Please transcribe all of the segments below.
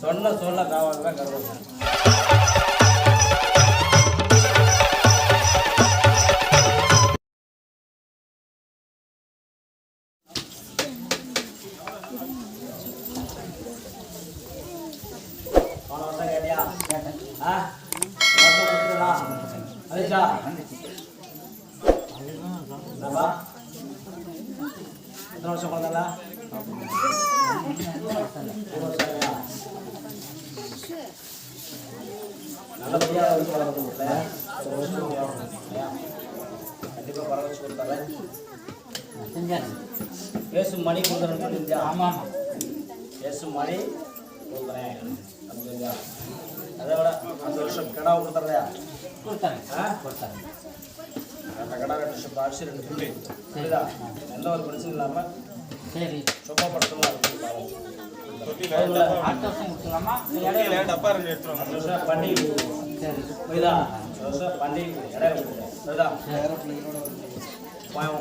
சொன்ன சொல்ல காவாங்க தான் கருவாங்க. போன வருஷம் கேட்டியா? ஆ வருஷம் கொடுத்துருவா அதுச்சா என்னப்பா எத்தனை வருஷம் குழந்தைங்களா? நல்லபடியாக வச்சு வளர்த்து கொடுக்கல கண்டிப்பாக பரவ வச்சு கொடுத்தாரு. பேசும் மணி கொடுக்குறேன்னு சொல்லியிருந்தியா? ஆமாம் ஆமாம் பேசும் மணி கொடுக்குறேன் அப்படியா? அதை விட அந்த வருஷம் கிடா கொடுத்துறதையா? கொடுத்தாங்க கொடுத்தாங்க. அந்த கடை 2 வருஷம் அரிசி 2 புள்ளி புரியுதா? எந்த ஒரு பிரச்சனையும் இல்லாமல் சரி சுத்தப்படுத்தலாம் அடுத்த வருஷம் கொடுத்துலாமா? பண்டிகை சரி புரியுதா? பண்டிகை இடையில புரியுதா?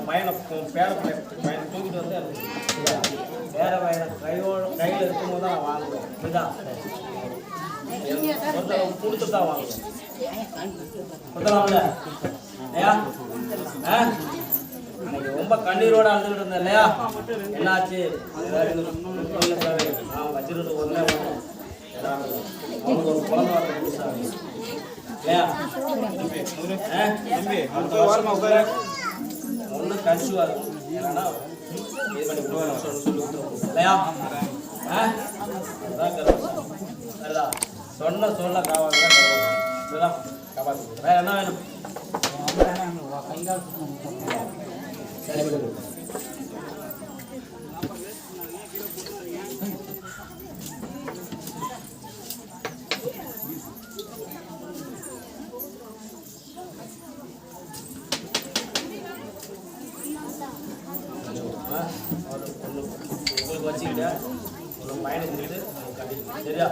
பையனை பேர பையனை தூக்கிட்டு வந்து பேர பையனை கையில் இருக்கும்போது தான் நான் வாங்குவேன் புரியுதா? கொடுத்து தான் வாங்குவேன் கொடுத்தலாம்ல இல்லையா? அன்னைக்கு ரொம்ப கண்ணீரோட அழுதுகிட்டு இருந்தேன் இல்லையா? என்னாச்சு வச்சிருந்து ஒன்றே அவனுக்கு ஒரு குழந்தை இல்லையா? ஒன்று கன்சியூவா இருக்கும் ஏன்னா இது பண்ணி சொல்லி இல்லையா? அதுதான் சொன்ன சொல்ல காவாங்க இதுதான் காப்பாற்று. வேற என்ன வேணும்? சரி உங்களுக்கு வச்சுக்கிட்டேன் உங்களை பயணம் செஞ்சுட்டு கண்டிப்பாக சரியா?